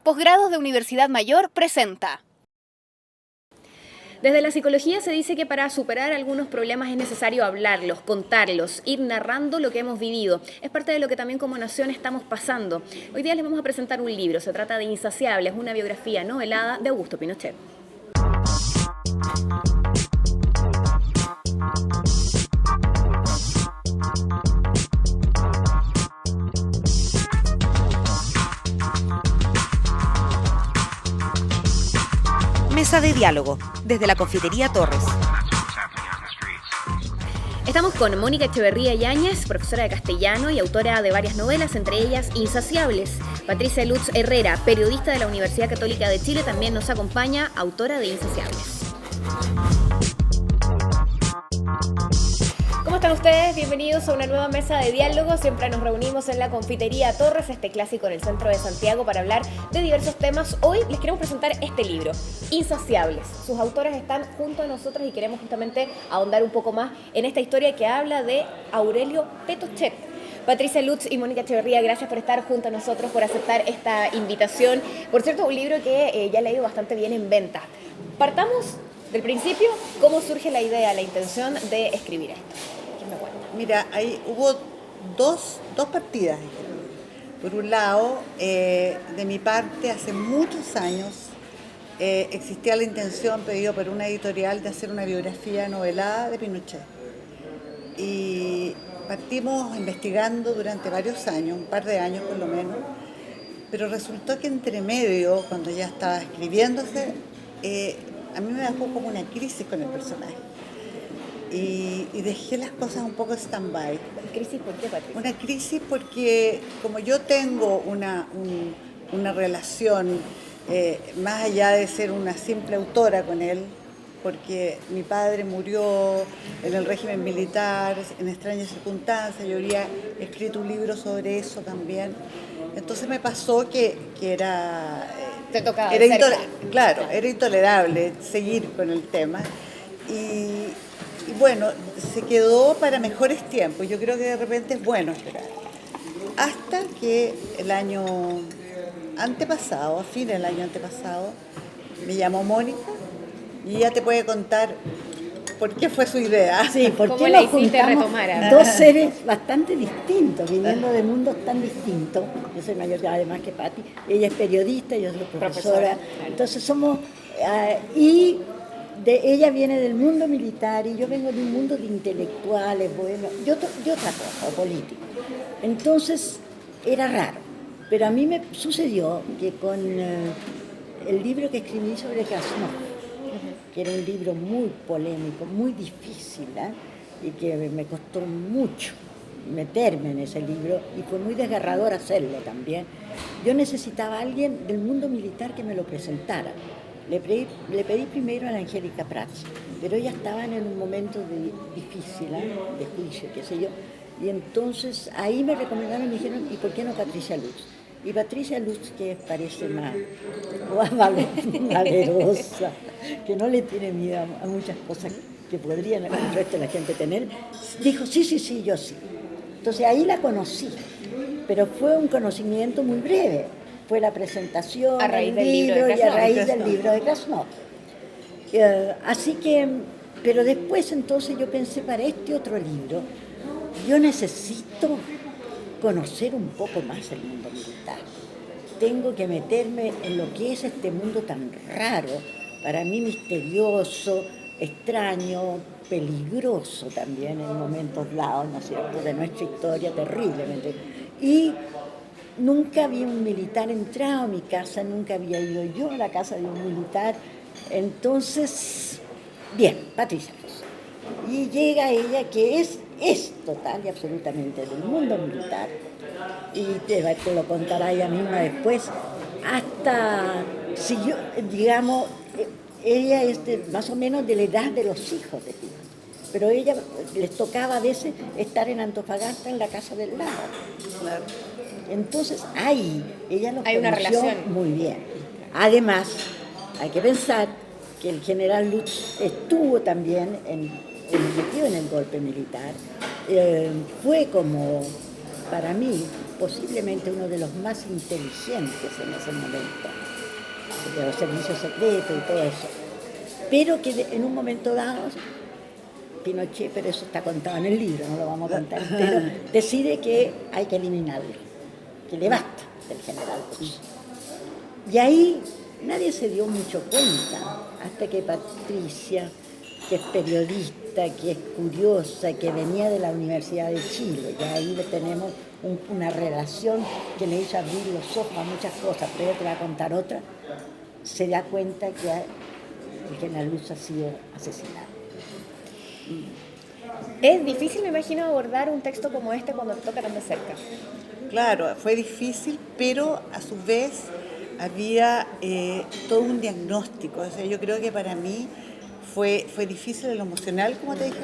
Posgrados de Universidad Mayor presenta. Desde la psicología se dice que para superar algunos problemas es necesario hablarlos, contarlos, ir narrando lo que hemos vivido. Es parte de lo que también como nación estamos pasando. Hoy día les vamos a presentar un libro, se trata de Insaciables, una biografía novelada de Augusto Pinochet. Mesa de diálogo, desde la Confitería Torres. Estamos con Mónica Echeverría Yáñez, profesora de castellano y autora de varias novelas, entre ellas Insaciables. Patricia Lutz Herrera, periodista de la Universidad Católica de Chile, también nos acompaña, autora de Insaciables. ¿Cómo están ustedes? Bienvenidos a una nueva mesa de diálogo. Siempre nos reunimos en la Confitería Torres, este clásico en el centro de Santiago, para hablar de diversos temas. Hoy les queremos presentar este libro, Insaciables. Sus autores están junto a nosotros y queremos justamente ahondar un poco más en esta historia que habla de Aurelio Pinochet. Patricia Lutz y Mónica Echeverría, gracias por estar junto a nosotros, por aceptar esta invitación. Por cierto, un libro que ya le ha ido bastante bien en venta. Partamos del principio, ¿cómo surge la idea, la intención de escribir esto? Mira, ahí hubo dos partidas. Por un lado, de mi parte, hace muchos años existía la intención, pedido por una editorial, de hacer una biografía novelada de Pinochet. Y partimos investigando durante varios años, un par de años por lo menos, pero resultó que entre medio, cuando ya estaba escribiéndose, a mí me dejó como una crisis con el personaje. Y dejé las cosas un poco stand-by. ¿Crisis por qué, Patricia? Una crisis porque como yo tengo una relación, más allá de ser una simple autora con él, porque mi padre murió en el régimen militar, en extrañas circunstancias, yo había escrito un libro sobre eso también. Entonces me pasó que era... Te tocaba era cerca. Claro, era intolerable seguir con el tema. Y bueno, se quedó para mejores tiempos. Yo creo que de repente es bueno esperar. Hasta que el año antepasado, a fin del año antepasado, me llamó Mónica y ella te puede contar por qué fue su idea. Sí, porque ¿Cómo la nos hiciste juntamos retomar? dos seres bastante distintos, viniendo de mundos tan distintos. Yo soy mayor además que Patti, ella es periodista, yo soy profesora. Entonces somos... ella viene del mundo militar y yo vengo de un mundo de intelectuales, bueno, yo otra cosa, político. Entonces era raro, pero a mí me sucedió que con el libro que escribí sobre Krasnov, que era un libro muy polémico, muy difícil, y que me costó mucho meterme en ese libro y fue muy desgarrador hacerlo también. Yo necesitaba a alguien del mundo militar que me lo presentara. Le pedí primero a la Angélica Prats, pero ella estaba en un momento difícil, de juicio, qué sé yo, y entonces ahí me recomendaron y me dijeron, ¿y por qué no Patricia Lutz? Y Patricia Lutz, que parece más valerosa, que no le tiene miedo a muchas cosas que podrían el resto de la gente tener, dijo, sí, yo sí. Entonces ahí la conocí, pero fue un conocimiento muy breve. Fue la presentación, a raíz del libro libro de y a raíz del libro de Krasnov. Así que, pero después entonces yo pensé, para este otro libro, yo necesito conocer un poco más el mundo militar. Tengo que meterme en lo que es este mundo tan raro, para mí misterioso, extraño, peligroso también en momentos dados, ¿no es cierto?, de nuestra historia, terriblemente. Y nunca había un militar entrado a mi casa, nunca había ido yo a la casa de un militar. Entonces, bien, Patricia. Y llega ella, que es total y absolutamente del mundo militar, y te lo contará ella misma después, hasta, si yo, digamos, ella es más o menos de la edad de los hijos de Pinochet, pero ella les tocaba a veces estar en Antofagasta, en la casa del lado. Claro. Entonces, ahí ella nos Hay una conoció relación. muy bien. Además, hay que pensar que el general Lutz estuvo también metido en el golpe militar. Fue como, para mí, posiblemente uno de los más inteligentes en ese momento, de los servicios secretos y todo eso, pero que en un momento dado, Pinochet, pero eso está contado en el libro, no lo vamos a contar, pero decide que hay que eliminarlo, que le basta del general Bush. Y ahí nadie se dio mucho cuenta, hasta que Patricia, que es periodista, que es curiosa, que venía de la Universidad de Chile, y ahí le tenemos una relación que le hizo abrir los ojos a muchas cosas, pero te voy a contar otra, se da cuenta que el general Bush ha sido asesinado. Es difícil, me imagino, abordar un texto como este cuando te toca tan de cerca. Claro, fue difícil, pero a su vez había todo un diagnóstico. O sea, yo creo que para mí fue difícil en lo emocional, como te dije,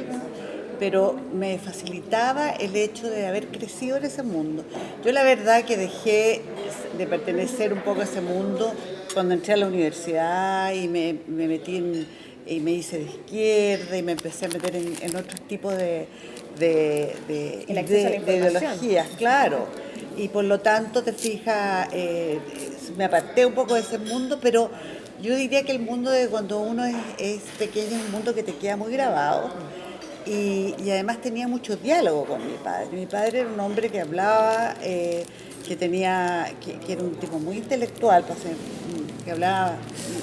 pero me facilitaba el hecho de haber crecido en ese mundo. Yo la verdad que dejé de pertenecer un poco a ese mundo cuando entré a la universidad y me metí y me hice de izquierda y me empecé a meter en otros tipos de ideologías, claro. Y por lo tanto, te fijas, me aparté un poco de ese mundo, pero yo diría que el mundo de cuando uno es pequeño es un mundo que te queda muy grabado. Y además tenía mucho diálogo con mi padre. Mi padre era un hombre que hablaba, que era un tipo muy intelectual, que hablaba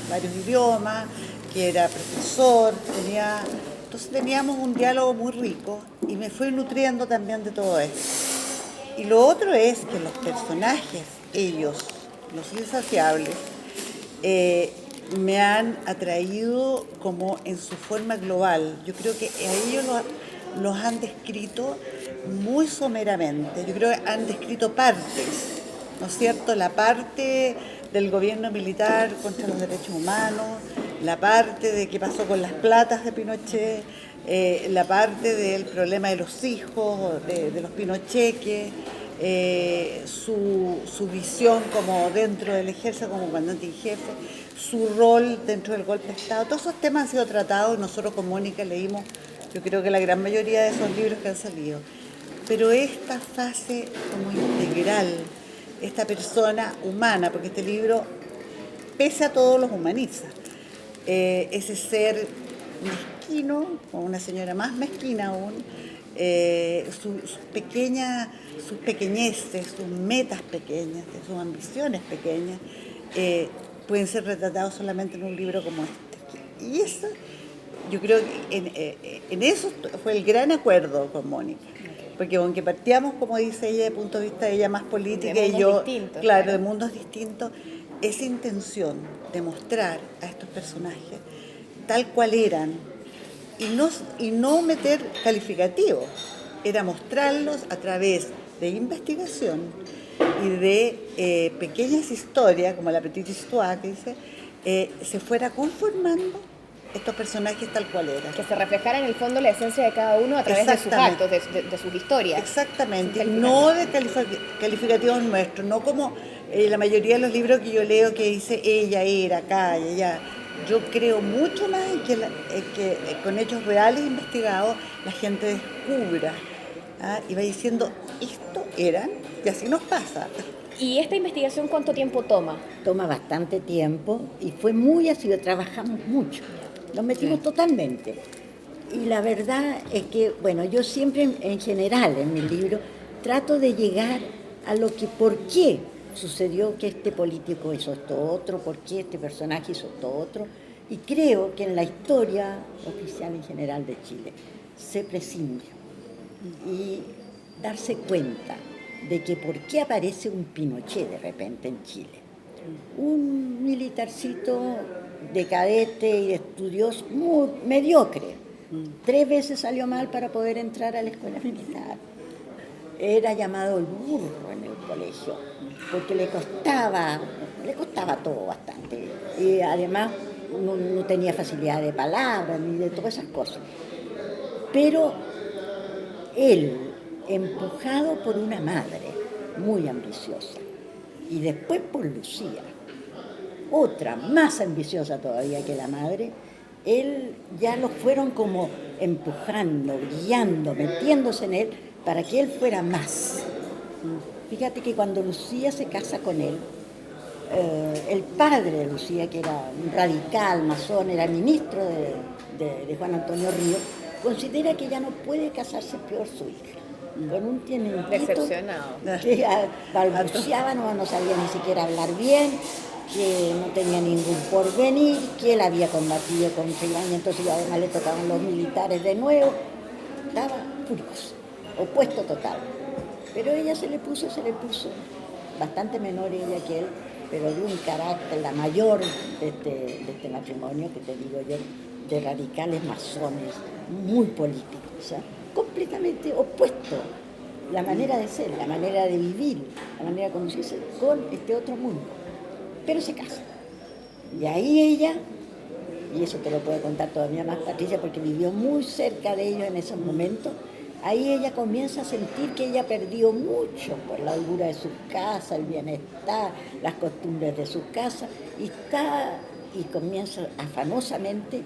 varios idiomas, que era profesor, entonces teníamos un diálogo muy rico y me fui nutriendo también de todo eso. Y lo otro es que los personajes, ellos, los insaciables, me han atraído como en su forma global. Yo creo que a ellos los han descrito muy someramente. Yo creo que han descrito partes, ¿no es cierto? La parte del gobierno militar contra los derechos humanos, la parte de qué pasó con las platas de Pinochet, la parte del problema de los hijos, de los pinocheques, su visión como dentro del ejército, como comandante en jefe, su rol dentro del golpe de Estado. Todos esos temas han sido tratados y nosotros con Mónica leímos, yo creo que la gran mayoría de esos libros que han salido. Pero esta fase como integral, esta persona humana, porque este libro, pese a todo, los humaniza. Ese ser mezquino, o una señora más mezquina aún, sus pequeñeces, sus metas pequeñas, sus ambiciones pequeñas, pueden ser retratados solamente en un libro como este. Y eso, yo creo que en eso fue el gran acuerdo con Mónica. Porque aunque partíamos, como dice ella, de punto de vista de ella más política y yo, claro, de mundos distintos, esa intención de mostrar a estos personajes tal cual eran y no meter calificativos, era mostrarlos a través de investigación y de pequeñas historias, como la Petite Histoire, que dice, se fuera conformando estos personajes tal cual eran. Que se reflejara en el fondo la esencia de cada uno a través de sus actos, de sus historias. Exactamente, no de calificativos nuestros, no como la mayoría de los libros que yo leo que dice ella era, acá y allá. Yo creo mucho más en que con hechos reales investigados la gente descubra y va diciendo, esto eran, y así nos pasa. ¿Y esta investigación cuánto tiempo toma? Toma bastante tiempo y fue muy así, trabajamos mucho, nos metimos totalmente. Y la verdad es que, bueno, yo siempre en general en mi libro trato de llegar a lo que, por qué sucedió que este político hizo esto otro, por qué este personaje hizo esto otro. Y creo que en la historia oficial en general de Chile se prescindió. Y darse cuenta de que por qué aparece un Pinochet de repente en Chile. Un militarcito de cadete y de estudioso muy mediocre. 3 veces salió mal para poder entrar a la escuela militar. Era llamado el burro en el colegio, porque le costaba todo bastante. Y además no tenía facilidad de palabras ni de todas esas cosas. Pero él, empujado por una madre muy ambiciosa, y después por Lucía, otra más ambiciosa todavía que la madre, él ya lo fueron como empujando, guiando, metiéndose en él para que él fuera más. Fíjate que cuando Lucía se casa con él, el padre de Lucía, que era un radical, masón, era ministro de Juan Antonio Ríos, considera que ya no puede casarse peor su hija. Con un tienentito Decepcionado. que balbuceaba, no sabía ni siquiera hablar bien, que no tenía ningún porvenir, que él había combatido contra Iván, y entonces además le tocaban los militares de nuevo. Estaba furioso, opuesto total. Pero ella se le puso bastante menor ella que él, pero de un carácter, la mayor de este matrimonio, que te digo yo, de radicales masones, muy políticos, ¿sabes? Completamente opuesto. La manera de ser, la manera de vivir, la manera de conducirse con este otro mundo. Pero se casa. Y ahí ella, y eso te lo puede contar todavía más Patricia, porque vivió muy cerca de ellos en esos momentos, ahí ella comienza a sentir que ella perdió mucho por la holgura de su casa, el bienestar, las costumbres de su casa, y comienza afanosamente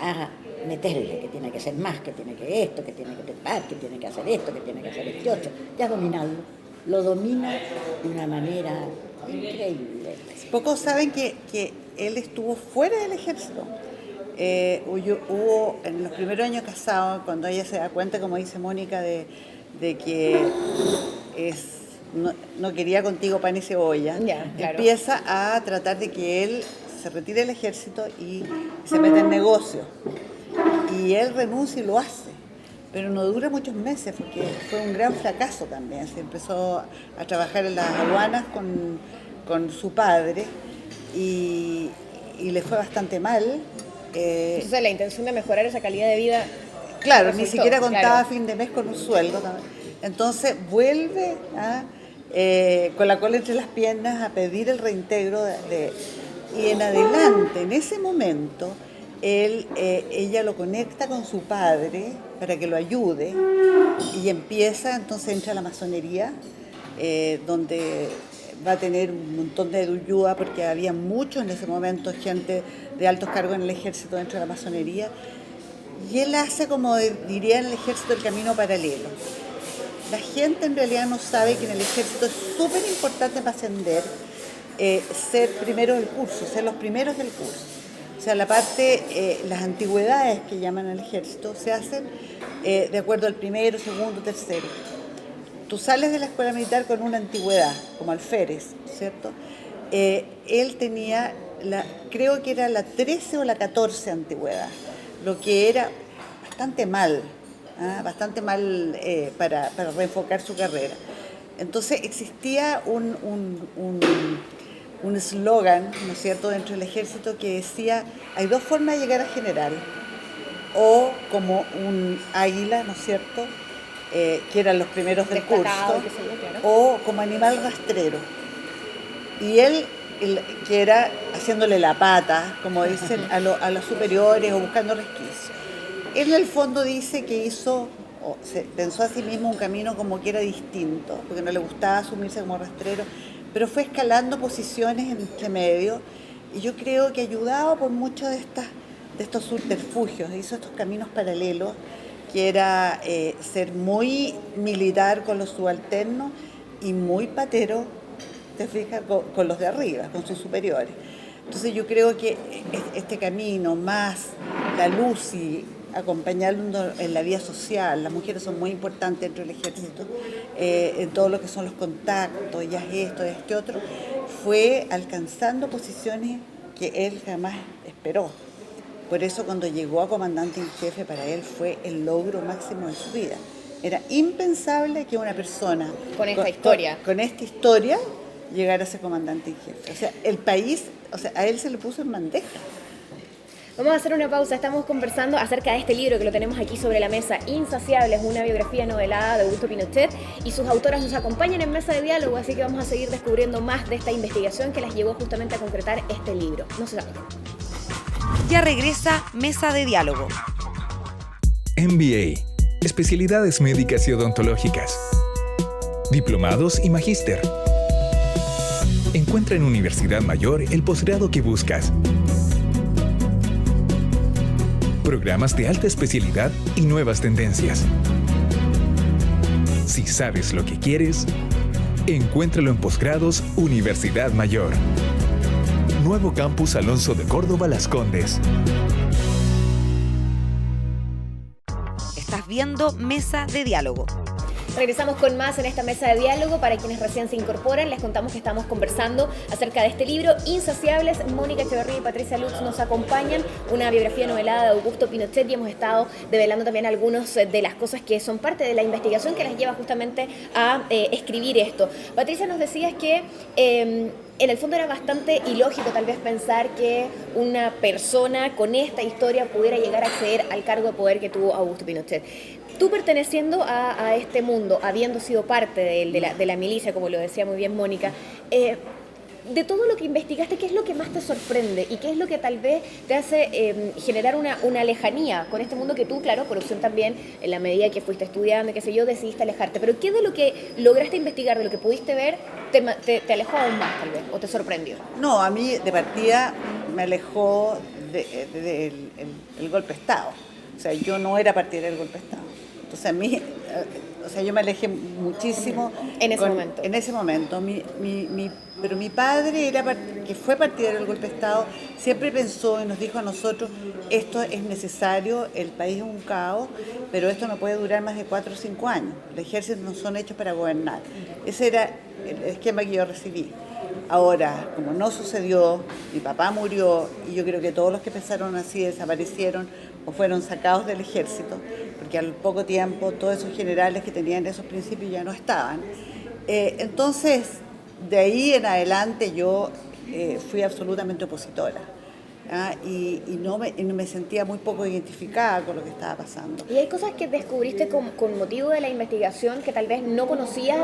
a meterle, que tiene que ser más, que tiene que esto, que tiene que pensar, que tiene que hacer esto, que tiene que hacer este otro, ya dominarlo. Lo domina de una manera increíble. Pocos saben que él estuvo fuera del ejército. Hubo en los primeros años casados, cuando ella se da cuenta, como dice Mónica, de que no quería contigo pan y cebolla, Ya, claro. Empieza a tratar de que él se retire del ejército y se mete en negocio. Y él renuncia y lo hace, pero no dura muchos meses porque fue un gran fracaso también. Se empezó a trabajar en las aduanas con su padre y le fue bastante mal. Entonces la intención de mejorar esa calidad de vida... Claro, resultó, ni siquiera contaba claro. a fin de mes con un sueldo. Entonces vuelve con la cola entre las piernas a pedir el reintegro y en adelante, en ese momento, ella lo conecta con su padre para que lo ayude y entonces entra a la masonería, donde va a tener un montón de ayuda porque había muchos en ese momento, gente de altos cargos en el ejército dentro de la masonería, y él hace, como diría en el ejército, el camino paralelo. La gente en realidad no sabe que en el ejército es súper importante para ascender ser primero del curso, ser los primeros del curso. O sea, la parte, las antigüedades que llaman al ejército se hacen de acuerdo al primero, segundo, tercero. Tú sales de la escuela militar con una antigüedad, como alférez, ¿cierto? Él tenía, creo que era la 13 o la 14 antigüedad, lo que era bastante mal para reenfocar su carrera. Entonces existía un eslogan, ¿no es cierto?, dentro del ejército que decía: hay dos formas de llegar a general, o como un águila, ¿no es cierto?, que eran los primeros del curso, qué sé yo, claro. o como animal rastrero. Y él, que era haciéndole la pata, como dicen, a los superiores o buscando resquicios. Él en el fondo dice que se pensó a sí mismo un camino como que era distinto, porque no le gustaba asumirse como rastrero, pero fue escalando posiciones entre medio, y yo creo que ayudado por muchos de estos subterfugios, hizo estos caminos paralelos, que era ser muy militar con los subalternos y muy patero, te fijas, con los de arriba, con sus superiores. Entonces yo creo que este camino, más la luz y acompañando en la vida social, las mujeres son muy importantes dentro del ejército, en todo lo que son los contactos, ya esto, este otro, fue alcanzando posiciones que él jamás esperó. Por eso cuando llegó a comandante en jefe, para él fue el logro máximo de su vida. Era impensable que una persona Con esta historia llegara a ser comandante en jefe. O sea, el país, a él se le puso en bandeja. Vamos a hacer una pausa. Estamos conversando acerca de este libro que lo tenemos aquí sobre la mesa, Insaciables, una biografía novelada de Augusto Pinochet, y sus autoras nos acompañan en Mesa de Diálogo, así que vamos a seguir descubriendo más de esta investigación que las llevó justamente a concretar este libro. No se vayan. Ya regresa Mesa de Diálogo. MBA, especialidades médicas y odontológicas, diplomados y magíster. Encuentra en Universidad Mayor el posgrado que buscas. Programas de alta especialidad y nuevas tendencias. Si sabes lo que quieres, Encuéntralo en Posgrados Universidad Mayor. Nuevo Campus Alonso de Córdoba Las Condes. Estás viendo Mesa de Diálogo. Regresamos con más en esta mesa de diálogo. Para quienes recién se incorporan, les contamos que estamos conversando acerca de este libro, Insaciables. Mónica Echeverría y Patricia Lutz nos acompañan, una biografía novelada de Augusto Pinochet, y hemos estado develando también algunas de las cosas que son parte de la investigación que las lleva justamente a escribir esto. Patricia, nos decías que en el fondo era bastante ilógico tal vez pensar que una persona con esta historia pudiera llegar a acceder al cargo de poder que tuvo Augusto Pinochet. Tú, perteneciendo a este mundo, habiendo sido parte de la milicia, como lo decía muy bien Mónica, de todo lo que investigaste, ¿qué es lo que más te sorprende? ¿Y qué es lo que tal vez te hace generar una lejanía con este mundo que tú, claro, por opción también, en la medida que fuiste estudiando, qué sé yo, decidiste alejarte? Pero ¿qué de lo que lograste investigar, de lo que pudiste ver, te alejó aún más, tal vez, o te sorprendió? No, a mí de partida me alejó el golpe de Estado. O sea, yo no era partidaria del golpe de Estado. Entonces a mí, yo me alejé muchísimo. En ese momento. En ese momento. Pero mi padre, que fue partidario del golpe de Estado, siempre pensó y nos dijo a nosotros, esto es necesario, el país es un caos, pero esto no puede durar más de 4 o 5 años. Los ejércitos no son hechos para gobernar. Ese era el esquema que yo recibí. Ahora, como no sucedió, mi papá murió y yo creo que todos los que pensaron así desaparecieron o fueron sacados del ejército, porque al poco tiempo todos esos generales que tenían esos principios ya no estaban. Entonces, de ahí en adelante yo fui absolutamente opositora. Y no me sentía muy poco identificada con lo que estaba pasando. ¿Y hay cosas que descubriste con motivo de la investigación que tal vez no conocías,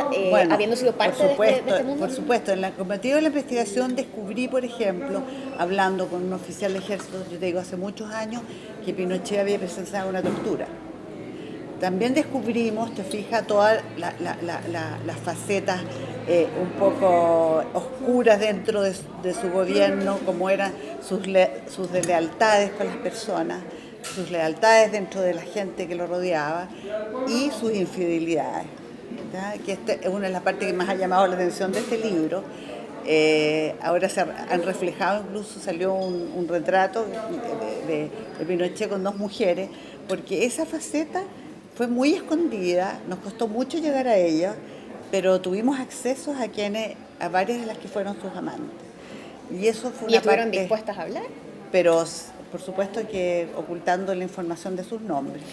habiendo sido parte de este mundo? Por supuesto, con motivo de la investigación descubrí, por ejemplo, hablando con un oficial de ejército, yo te digo, hace muchos años, que Pinochet había presenciado una tortura. También descubrimos, te fijas, todas las facetas un poco oscuras dentro de su gobierno, como eran sus lealtades con las personas, sus lealtades dentro de la gente que lo rodeaba y sus infidelidades, ¿verdad? Que esta es una de las partes que más ha llamado la atención de este libro. Ahora se han reflejado, incluso salió un retrato de Pinochet con 2 mujeres, porque esa faceta fue muy escondida, nos costó mucho llegar a ella, pero tuvimos acceso a varias de las que fueron sus amantes. Y eso fue ¿Y estuvieron dispuestas a hablar? Pero por supuesto que ocultando la información de sus nombres.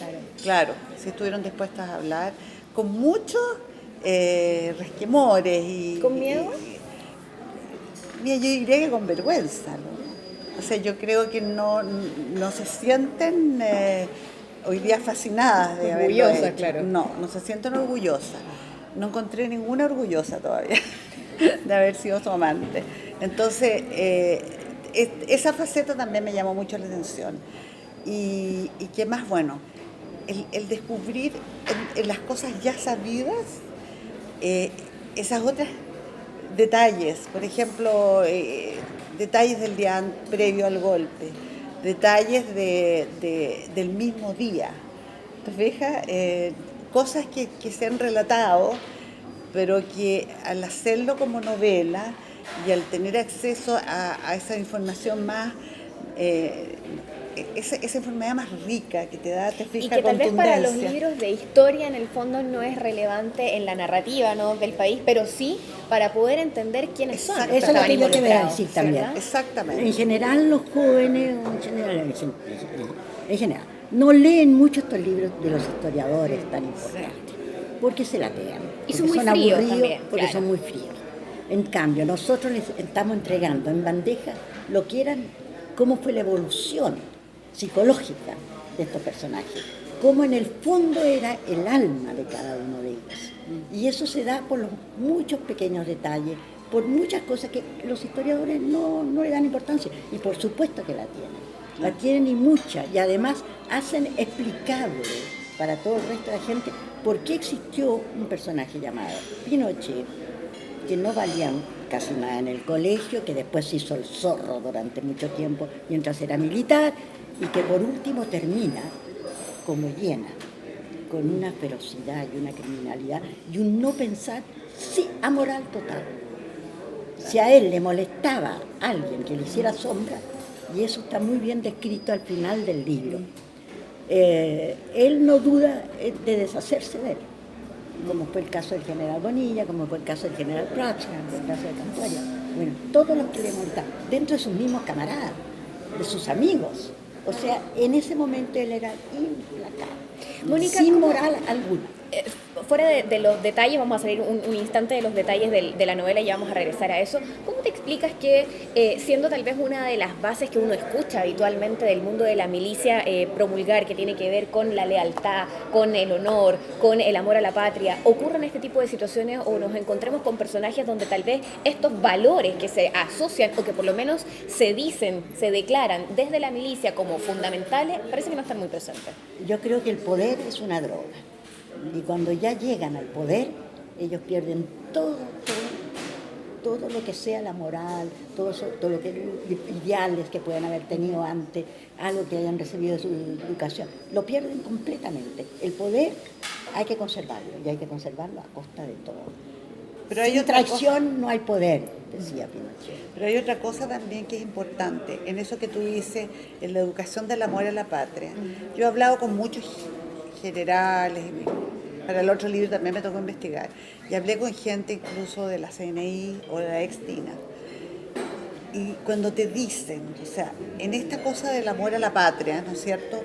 Claro, sí estuvieron dispuestas a hablar, con muchos resquemores. ¿Con miedo? Mira, yo diría que con vergüenza, ¿no? O sea, yo creo que no se sienten hoy día fascinadas de haberlo hecho. Claro. No se sienten orgullosas. No encontré ninguna orgullosa todavía de haber sido su amante. Entonces, esa faceta también me llamó mucho la atención. Y qué más, bueno, el descubrir en las cosas ya sabidas esas otras detalles, por ejemplo, detalles del día previo al golpe, detalles del mismo día. ¿Te fijas? Cosas que se han relatado, pero que al hacerlo como novela y al tener acceso a esa información más, esa información más rica que te da, te fija, y que tal vez para los contundencia. libros de historia en el fondo no es relevante en la narrativa, ¿no?, del país, pero sí para poder entender quiénes son. Eso es lo que yo te voy a decir también. ¿Verdad? Exactamente. En general los jóvenes, en general, no leen mucho estos libros de los historiadores tan importantes, porque se latean, Y porque son muy fríos aburridos, también, porque claro. son muy fríos. En cambio, nosotros les estamos entregando en bandeja lo que eran, cómo fue la evolución psicológica de estos personajes, cómo en el fondo era el alma de cada uno de ellos. Y eso se da por los muchos pequeños detalles, por muchas cosas que los historiadores no le dan importancia, y por supuesto que la tienen y muchas, y además hacen explicable para todo el resto de la gente por qué existió un personaje llamado Pinochet, que no valía casi nada en el colegio, que después se hizo el zorro durante mucho tiempo mientras era militar, y que por último termina como hiena, con una ferocidad y una criminalidad y un no pensar, sí, amoral total. Si a él le molestaba a alguien que le hiciera sombra, y eso está muy bien descrito al final del libro, él no duda de deshacerse de él, como fue el caso del general Bonilla, como fue el caso del general Prats, como fue el caso de Cantuaria. Bueno, todos los que le molestaban, dentro de sus mismos camaradas, de sus amigos. O sea, en ese momento él era implacable, Mónica, sin moral alguna. Fuera de los detalles, vamos a salir un instante de los detalles de la novela y ya vamos a regresar a eso. ¿Cómo te explicas que, siendo tal vez una de las bases que uno escucha habitualmente del mundo de la milicia promulgar, que tiene que ver con la lealtad, con el honor, con el amor a la patria, ocurran este tipo de situaciones o nos encontremos con personajes donde tal vez estos valores que se asocian o que por lo menos se dicen, se declaran desde la milicia como fundamentales, parece que no están muy presentes? Yo creo que el poder es una droga. Y cuando ya llegan al poder, ellos pierden todo lo que sea la moral, todo lo que ideales que pueden haber tenido antes, algo que hayan recibido de su educación, lo pierden completamente. El poder hay que conservarlo, y hay que conservarlo a costa de todo. Pero hay Sin otra traición cosa. no hay poder, decía Pinochet. Pero hay otra cosa también que es importante, en eso que tú dices, en la educación del amor a la patria. Yo he hablado con muchos generales, para el otro libro también me tocó investigar, y hablé con gente incluso de la CNI o de la ex-DINA. Y cuando te dicen, o sea, en esta cosa del amor a la patria, ¿no es cierto?,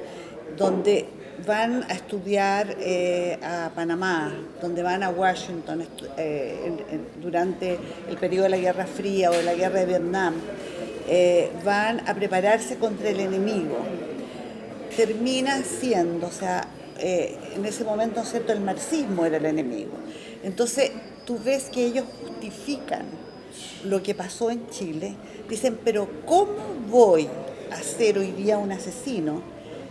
donde van a estudiar a Panamá, donde van a Washington durante el periodo de la Guerra Fría o de la Guerra de Vietnam, van a prepararse contra el enemigo. Termina siendo, o sea, en ese momento, ¿no es cierto?, el marxismo era el enemigo. Entonces, tú ves que ellos justifican lo que pasó en Chile, dicen, pero ¿cómo voy a ser hoy día un asesino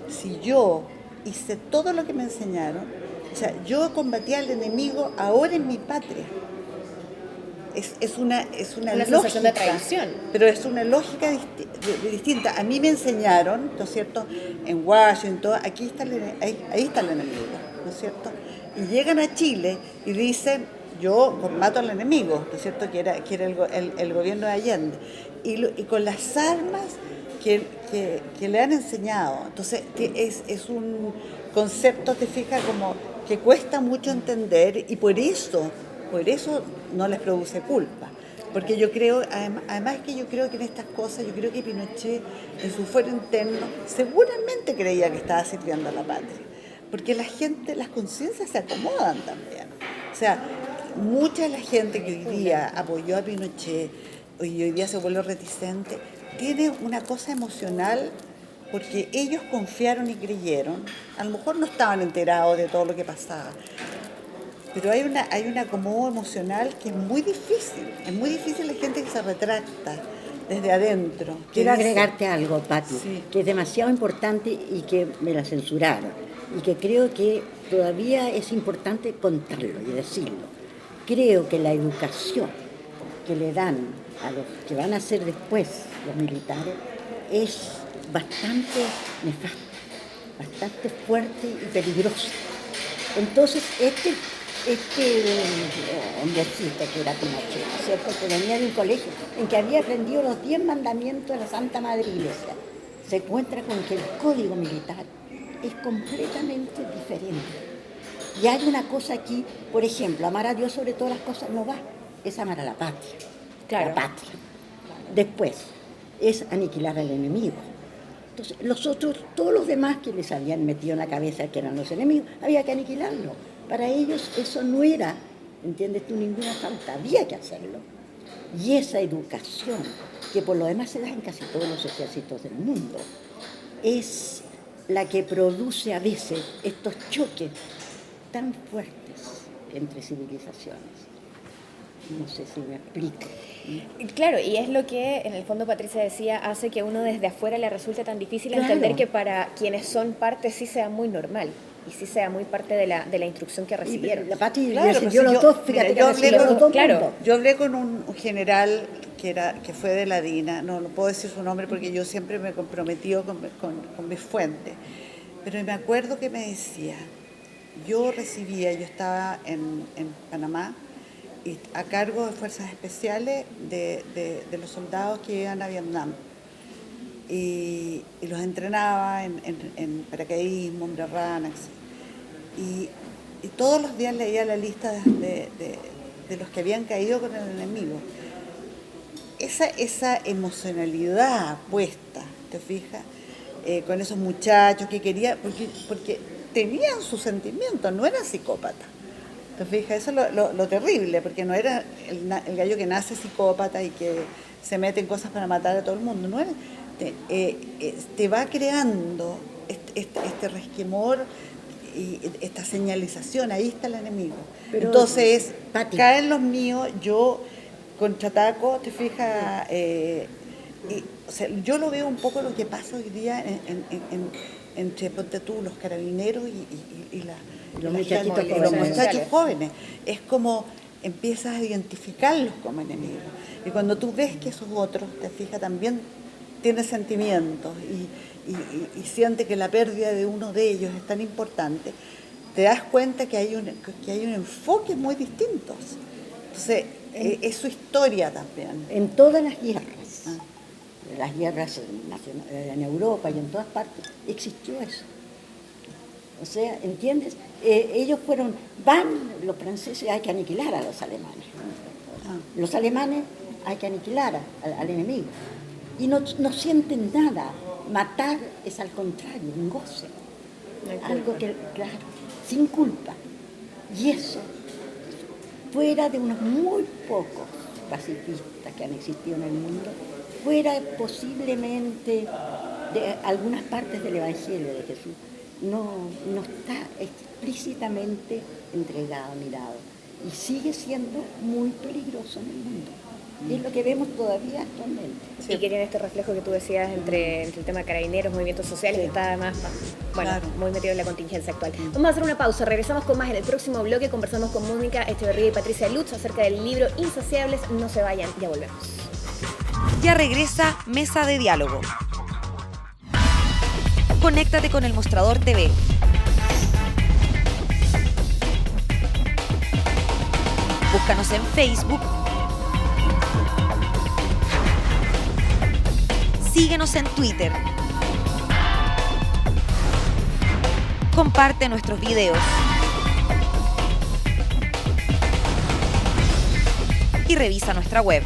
si yo hice todo lo que me enseñaron? O sea, yo combatí al enemigo ahora en mi patria. Es una lógica, sensación de traición. pero es una lógica distinta. A mí me enseñaron, ¿no es cierto?, en Washington, ahí está el enemigo, ¿no es cierto? Y llegan a Chile y dicen, yo combato al enemigo, ¿no es cierto?, que era el gobierno de Allende, y con las armas que le han enseñado. Entonces, es un concepto, te fijas, como que cuesta mucho entender, y por eso no les produce culpa. Porque yo creo, además que yo creo que en estas cosas, yo creo que Pinochet en su fuero interno seguramente creía que estaba sirviendo a la patria. Porque la gente, las conciencias se acomodan también. O sea, mucha de la gente que hoy día apoyó a Pinochet y hoy día se vuelve reticente, tiene una cosa emocional porque ellos confiaron y creyeron. A lo mejor no estaban enterados de todo lo que pasaba. Pero hay un acomodo emocional que es muy difícil la gente que se retracta desde adentro. Quiero agregarte algo, Pati, Sí. que es demasiado importante y que me la censuraron, y que creo que todavía es importante contarlo y decirlo. Creo que la educación que le dan a los que van a ser después los militares es bastante nefasta, bastante fuerte y peligrosa. Entonces, este hombrecito que era Pinochet, ¿no es cierto?, que venía de un colegio en que había aprendido los 10 mandamientos de la Santa Madre Iglesia, se encuentra con que el código militar es completamente diferente. Y hay una cosa aquí, por ejemplo, amar a Dios sobre todas las cosas no va, es amar a la patria. Claro. La patria. Después, es aniquilar al enemigo. Entonces, todos los demás que les habían metido en la cabeza que eran los enemigos, había que aniquilarlo. Para ellos eso no era, ¿entiendes tú?, ninguna falta, había que hacerlo. Y esa educación, que por lo demás se da en casi todos los ejércitos del mundo, es la que produce a veces estos choques tan fuertes entre civilizaciones. No sé si me explico. Claro, y es lo que en el fondo Patricia decía, hace que uno desde afuera le resulte tan difícil Claro. entender que para quienes son parte sí sea muy normal y sí sea muy parte de la instrucción que recibieron. La Pati Claro, recibió pues los yo- dos, mira, fíjate que yo hablé recibió con- los dos claro. mundos. Yo hablé con un general que fue de la DINA, no puedo decir su nombre porque yo siempre me he comprometido con mis fuentes, pero me acuerdo que me decía, yo estaba en Panamá, y a cargo de fuerzas especiales de los soldados que iban a Vietnam. Y los entrenaba en paracaidismo, hombre rana, etc. Y todos los días leía la lista de los que habían caído con el enemigo. Esa emocionalidad puesta, ¿te fijas? Con esos muchachos que querían, porque tenían sus sentimientos, no eran psicópatas. ¿Te fijas? Eso es lo terrible, porque no era el gallo que nace psicópata y que se mete en cosas para matar a todo el mundo. No era, te va creando este resquemor y esta señalización, ahí está el enemigo. Pero, entonces, Pati, caen los míos, yo contra Taco, ¿te fijas? O sea, yo lo veo un poco lo que pasa hoy día entre, ponte tú, los carabineros y los la muchachitos gente, jóvenes. los muchachos jóvenes. Es como empiezas a identificarlos como enemigos. Y cuando tú ves que esos otros, te fijas, también tienen sentimientos y siente que la pérdida de uno de ellos es tan importante, te das cuenta que hay un enfoque muy distinto. Entonces, es su historia también. En todas las guerras en Europa y en todas partes, existió eso. O sea, ¿entiendes? Ellos los franceses, hay que aniquilar a los alemanes. Los alemanes hay que aniquilar al enemigo. Y no sienten nada. Matar es al contrario, un goce. Algo que, claro, sin culpa. Y eso, fuera de unos muy pocos pacifistas que han existido en el mundo, fuera posiblemente de algunas partes del Evangelio de Jesús, no está explícitamente entregado, mirado. Y sigue siendo muy peligroso en el mundo. Es lo que vemos todavía actualmente. Sí. Y que tiene este reflejo que tú decías entre el tema de carabineros, movimientos sociales, que está además, bueno, claro, muy metido en la contingencia actual. Vamos a hacer una pausa, regresamos con más en el próximo bloque. Conversamos con Mónica Echeverría y Patricia Lutz acerca del libro Insaciables. No se vayan, ya volvemos. Ya regresa Mesa de Diálogo. Conéctate con El Mostrador TV. Búscanos en Facebook. Síguenos en Twitter. Comparte nuestros videos. Y revisa nuestra web.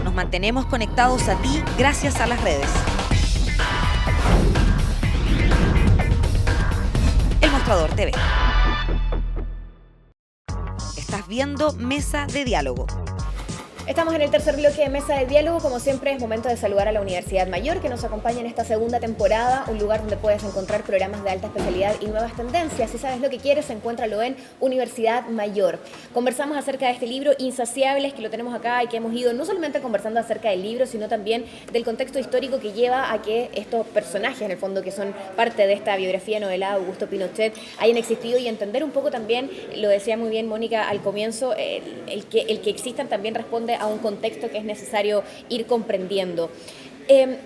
Nos mantenemos conectados a ti gracias a las redes. El Mostrador TV. Estás viendo Mesa de Diálogo. Estamos en el tercer bloque de Mesa de Diálogo. Como siempre, es momento de saludar a la Universidad Mayor, que nos acompaña en esta segunda temporada, un lugar donde puedes encontrar programas de alta especialidad y nuevas tendencias. Si sabes lo que quieres, encuéntralo en Universidad Mayor. Conversamos acerca de este libro, Insaciables, que lo tenemos acá y que hemos ido no solamente conversando acerca del libro, sino también del contexto histórico que lleva a que estos personajes, en el fondo, que son parte de esta biografía novelada de Augusto Pinochet, hayan existido, y entender un poco también, lo decía muy bien Mónica al comienzo, el que existan también responde a un contexto que es necesario ir comprendiendo.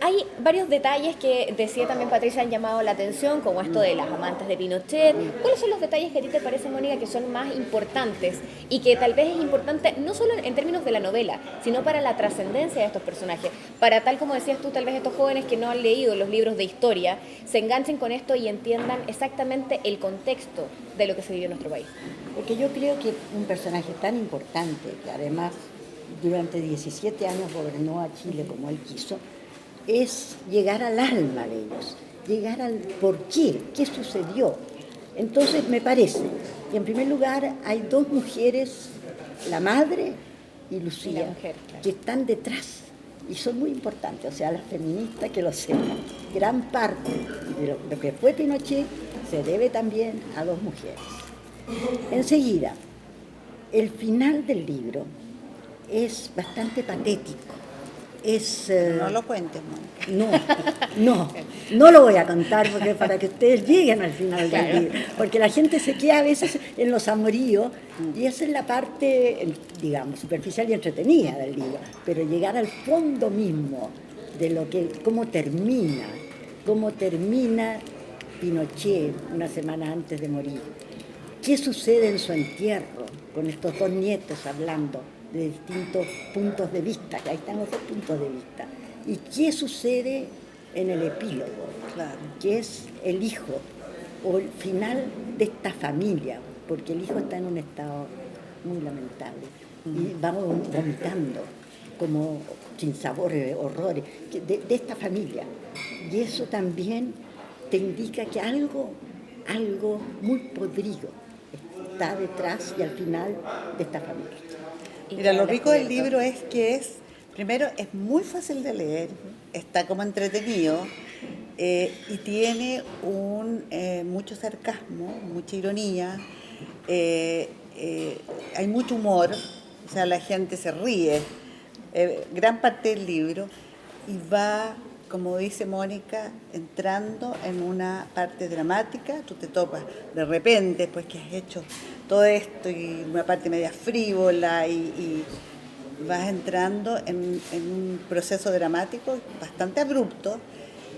Hay varios detalles que decía también Patricia han llamado la atención, como esto de las amantes de Pinochet. ¿Cuáles son los detalles que a ti te parece, Mónica, que son más importantes y que tal vez es importante no solo en términos de la novela, sino para la trascendencia de estos personajes? Para, tal como decías tú, tal vez estos jóvenes que no han leído los libros de historia se enganchen con esto y entiendan exactamente el contexto de lo que se vivió en nuestro país. Porque yo creo que un personaje tan importante, que además durante 17 años gobernó a Chile como él quiso, es llegar al alma de ellos, llegar al por qué sucedió. Entonces me parece que en primer lugar hay dos mujeres, la madre y Lucía, y la mujer, claro, que están detrás y son muy importantes, o sea, las feministas que lo sepan. Gran parte de lo que fue Pinochet se debe también a dos mujeres. Enseguida, el final del libro es bastante patético. No lo cuentes, Mónica. No lo voy a contar porque para que ustedes lleguen al final del libro, porque la gente se queda a veces en los amoríos y esa es la parte, digamos, superficial y entretenida del libro, pero llegar al fondo mismo de lo que, cómo termina cómo termina Pinochet una semana antes de morir. ¿Qué sucede en su entierro con estos dos nietos hablando de distintos puntos de vista? Ahí están los dos puntos de vista. ¿Y qué sucede en el epílogo? Claro. Que es el hijo o el final de esta familia, porque el hijo está en un estado muy lamentable y vamos vomitando como sin sabores, horrores de esta familia, y eso también te indica que algo muy podrido está detrás y al final de esta familia. Mira, lo rico del libro es que primero, es muy fácil de leer, está como entretenido y tiene mucho sarcasmo, mucha ironía, hay mucho humor, o sea, la gente se ríe, gran parte del libro, y va, como dice Mónica, entrando en una parte dramática. Tú te topas de repente, pues que has hecho todo esto y una parte media frívola y vas entrando en un proceso dramático bastante abrupto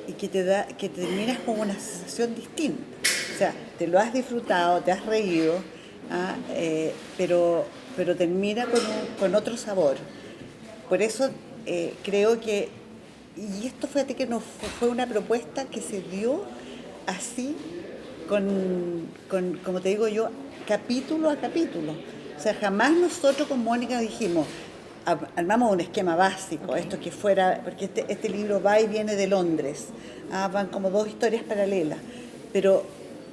y que terminas con una sensación distinta. O sea, te lo has disfrutado, te has reído, pero termina con otro sabor. Por eso creo que, y esto fíjate que no fue una propuesta que se dio así, como te digo yo, capítulo a capítulo. O sea, jamás nosotros con Mónica dijimos, armamos un esquema básico, esto que fuera, porque este libro va y viene de Londres, van como dos historias paralelas, pero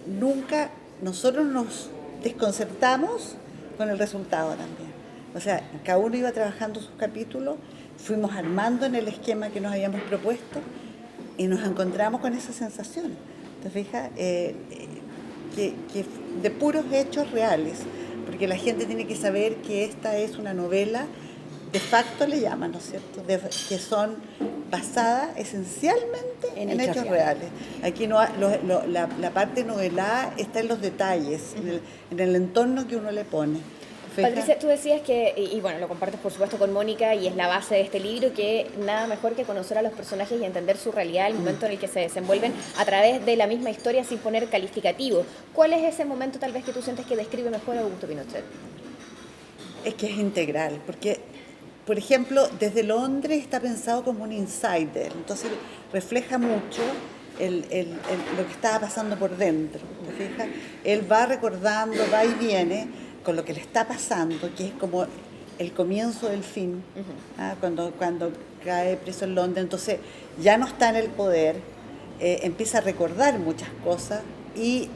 nunca nosotros nos desconcertamos con el resultado también. O sea, cada uno iba trabajando sus capítulos, fuimos armando en el esquema que nos habíamos propuesto y nos encontramos con esa sensación. ¿Te fijas? Que de puros hechos reales, porque la gente tiene que saber que esta es una novela, de facto le llaman, ¿no es cierto?, que son basadas esencialmente en hechos reales. Aquí la parte novelada está en los detalles, en el entorno que uno le pone. Patricia, tú decías que, y bueno, lo compartes por supuesto con Mónica y es la base de este libro, que nada mejor que conocer a los personajes y entender su realidad, el momento en el que se desenvuelven a través de la misma historia sin poner calificativo. ¿Cuál es ese momento tal vez que tú sientes que describe mejor a Augusto Pinochet? Es que es integral, porque, por ejemplo, desde Londres está pensado como un insider, entonces refleja mucho lo que estaba pasando por dentro, ¿te fijas? Él va recordando, va y viene con lo que le está pasando, que es como el comienzo del fin, cuando cae preso en Londres, entonces ya no está en el poder, empieza a recordar muchas cosas y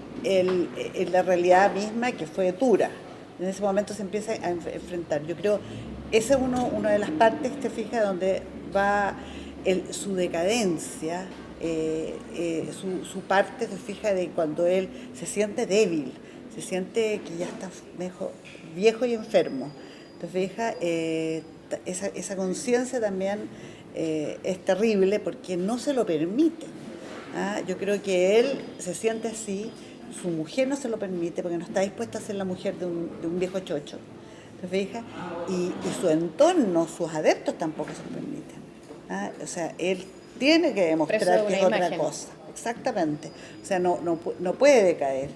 la realidad misma que fue dura. En ese momento se empieza a enfrentar. Yo creo, esa es una de las partes, te fijas, donde va su decadencia, su parte, te fijas, de cuando él se siente débil, se siente que ya está viejo y enfermo. ¿Te fijas? Esa conciencia también es terrible porque no se lo permite. Yo creo que él se siente así, su mujer no se lo permite porque no está dispuesta a ser la mujer de un viejo chocho. ¿Te fijas? Y su entorno, sus adeptos tampoco se lo permiten. O sea, él tiene que demostrar que es otra cosa. Exactamente. O sea, no puede decaer.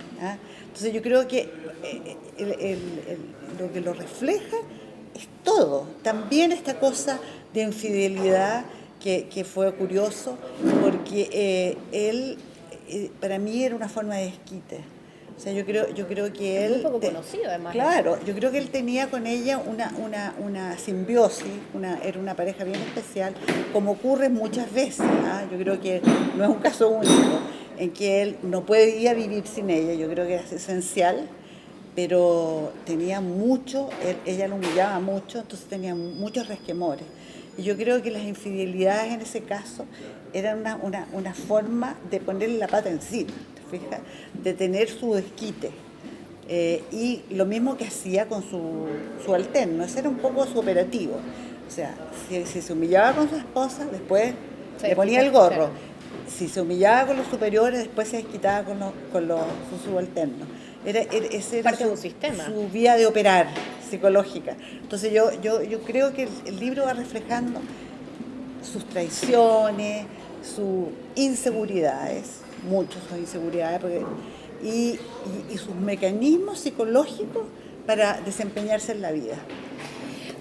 Entonces yo creo que lo que lo refleja es todo. También esta cosa de infidelidad que fue curioso, porque él, para mí, era una forma de desquite. O sea, yo creo que él... Muy poco conocido, además. Claro, yo creo que él tenía con ella una simbiosis, era una pareja bien especial, como ocurre muchas veces. Yo creo que no es un caso único, en que él no podía vivir sin ella. Yo creo que era esencial, pero tenía mucho, ella lo humillaba mucho, entonces tenía muchos resquemores. Y yo creo que las infidelidades en ese caso eran una forma de ponerle la pata encima, ¿te fijas? De tener su desquite. Y lo mismo que hacía con su alterno, ese era un poco su operativo. O sea, si se humillaba con su esposa, después le ponía el gorro. Claro. Si se humillaba con los superiores, después se desquitaba con los subalternos. Ese era parte de un sistema. Su vía de operar psicológica. Entonces yo creo que el libro va reflejando sus traiciones, sus inseguridades, muchos son inseguridades, y sus mecanismos psicológicos para desempeñarse en la vida.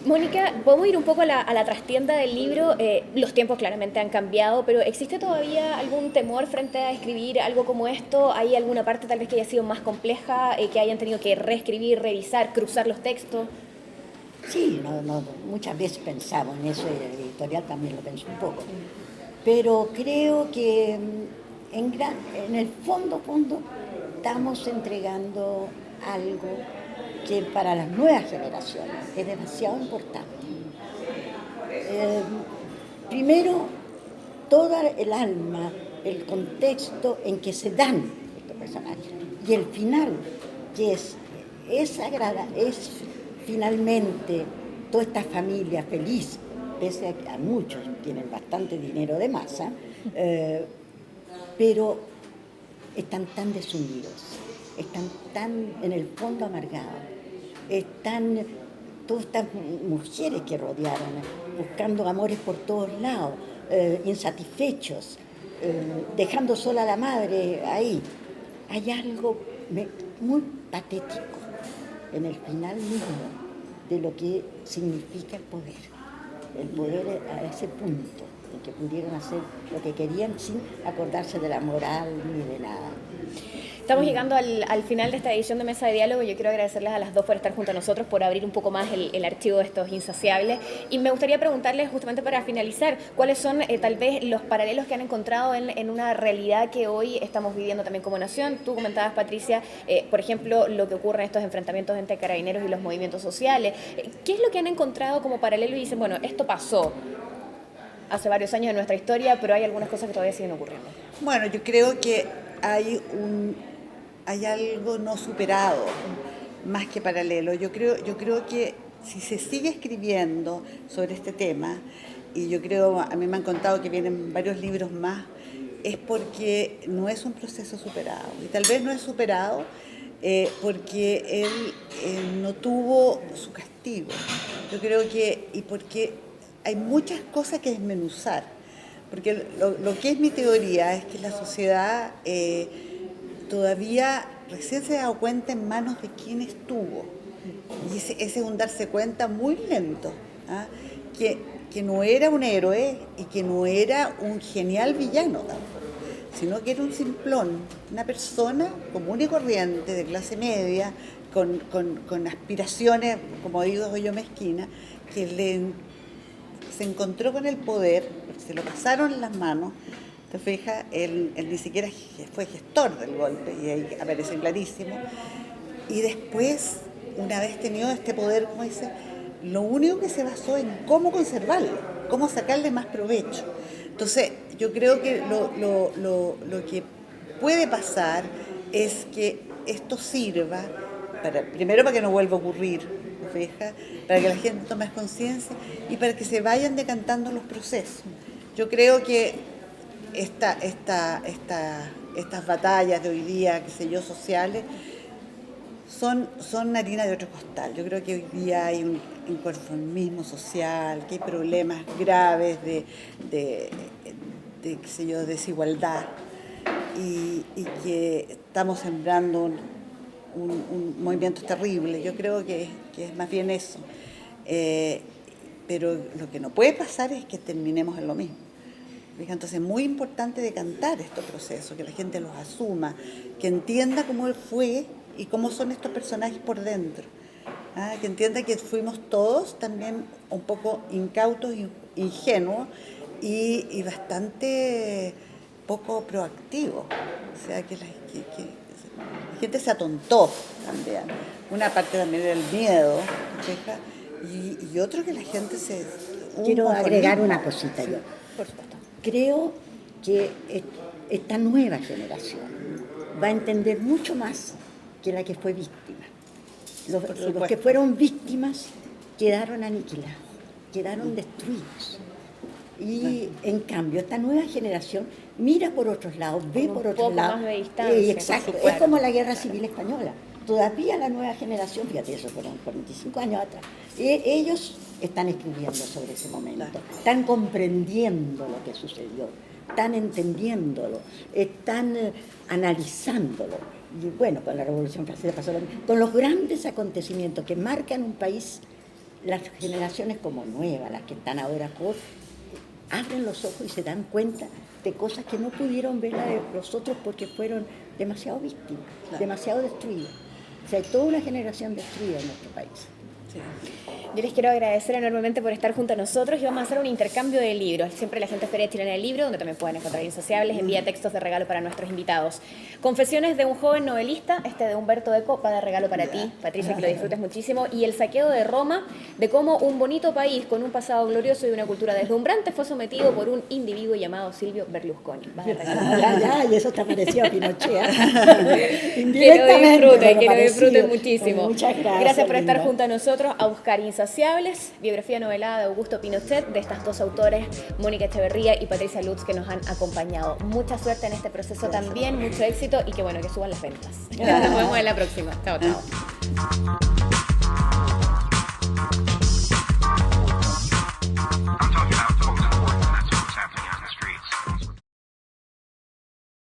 Mónica, podemos ir un poco a la trastienda del libro. Los tiempos claramente han cambiado, pero ¿existe todavía algún temor frente a escribir algo como esto? ¿Hay alguna parte tal vez que haya sido más compleja, que hayan tenido que reescribir, revisar, cruzar los textos? Sí, muchas veces pensamos en eso, y el editorial también lo pensó un poco. Pero creo que en el fondo estamos entregando algo que para las nuevas generaciones es demasiado importante. Primero, toda el alma, el contexto en que se dan estos personajes. Y el final, que es finalmente toda esta familia feliz, pese a que a muchos tienen bastante dinero de masa, pero están tan desunidos, están tan en el fondo amargados, están todas estas mujeres que rodearon, buscando amores por todos lados, insatisfechos, dejando sola a la madre ahí. Hay algo muy patético en el final mismo de lo que significa el poder a ese punto en que pudieron hacer lo que querían sin acordarse de la moral ni de nada. Estamos llegando al final de esta edición de Mesa de Diálogo. Yo quiero agradecerles a las dos por estar junto a nosotros, por abrir un poco más el archivo de estos insaciables. Y me gustaría preguntarles, justamente para finalizar, cuáles son tal vez los paralelos que han encontrado en una realidad que hoy estamos viviendo también como nación. Tú comentabas, Patricia, por ejemplo, lo que ocurre en estos enfrentamientos entre carabineros y los movimientos sociales. ¿Qué es lo que han encontrado como paralelo y dicen, bueno, esto pasó hace varios años en nuestra historia, pero hay algunas cosas que todavía siguen ocurriendo? Bueno, yo creo que hay algo no superado, más que paralelo. Yo creo que si se sigue escribiendo sobre este tema, y yo creo, a mí me han contado que vienen varios libros más, es porque no es un proceso superado. Y tal vez no es superado porque él no tuvo su castigo. Yo creo y porque hay muchas cosas que desmenuzar. Porque lo que es mi teoría es que la sociedad todavía recién se ha dado cuenta en manos de quién estuvo. Y ese es un darse cuenta muy lento, ¿ah? Que no era un héroe y que no era un genial villano tampoco, sino que era un simplón, una persona común y corriente, de clase media, con aspiraciones, como digo yo, mezquinas, que se encontró con el poder, se lo pasaron en las manos. Te fijas, él ni siquiera fue gestor del golpe, y ahí aparece clarísimo. Y después, una vez tenido este poder, como dice, lo único que se basó en cómo conservarlo, cómo sacarle más provecho. Entonces, yo creo que lo que puede pasar es que esto sirva, primero para que no vuelva a ocurrir, ¿te fijas? Para que la gente tome conciencia y para que se vayan decantando los procesos. Yo creo que estas batallas de hoy día, qué sé yo, sociales, son harina de otro costal. Yo creo que hoy día hay un inconformismo social, que hay problemas graves de qué sé yo, desigualdad, y que estamos sembrando un movimiento terrible. Yo creo que es más bien eso. Pero lo que no puede pasar es que terminemos en lo mismo. Entonces es muy importante decantar estos procesos, que la gente los asuma, que entienda cómo él fue y cómo son estos personajes por dentro. Que entienda que fuimos todos también un poco incautos, ingenuos y bastante poco proactivos. O sea, que la gente se atontó también. Una parte también era el miedo, ¿sí? Y otro que la gente se... Quiero agregar una cosita yo. Por supuesto. Creo que esta nueva generación va a entender mucho más que la que fue víctima. Los que fueron víctimas quedaron aniquilados, quedaron destruidos. Y en cambio, esta nueva generación mira por otros lados, ve por otros lados. Más de distancia. Exacto, es como la Guerra Civil Española. Todavía la nueva generación, fíjate, eso fueron 45 años atrás, ellos están escribiendo sobre ese momento, están comprendiendo lo que sucedió, están entendiéndolo, están analizándolo. Y bueno, con la Revolución Francesa pasó lo mismo. Con los grandes acontecimientos que marcan un país, las generaciones como nuevas, las que están ahora jóvenes, abren los ojos y se dan cuenta de cosas que no pudieron ver los otros porque fueron demasiado víctimas, demasiado destruidas. O sea, hay toda una generación destruida en nuestro país. Sí. Yo les quiero agradecer enormemente por estar junto a nosotros y vamos a hacer un intercambio de libros. Siempre la gente Feria Chilena del Libro, donde también pueden encontrar Insaciables, envía textos de regalo para nuestros invitados. Confesiones de un joven novelista, de Humberto Eco, va de regalo para ti, Patricia, que lo disfrutes muchísimo. Y El saqueo de Roma, de cómo un bonito país con un pasado glorioso y una cultura deslumbrante fue sometido por un individuo llamado Silvio Berlusconi. Va de regalo. Y eso te pareció a Pinochet. Que lo disfruten muchísimo. Muchas gracias. Gracias por estar linda. junto a nosotros a buscar Insaciables, biografía novelada de Augusto Pinochet, de estas dos autores, Mónica Echeverría y Patricia Lutz, que nos han acompañado. Mucha suerte en este proceso también, mucho éxito y que bueno, que suban las ventas. Nos vemos en la próxima. Chao, chao.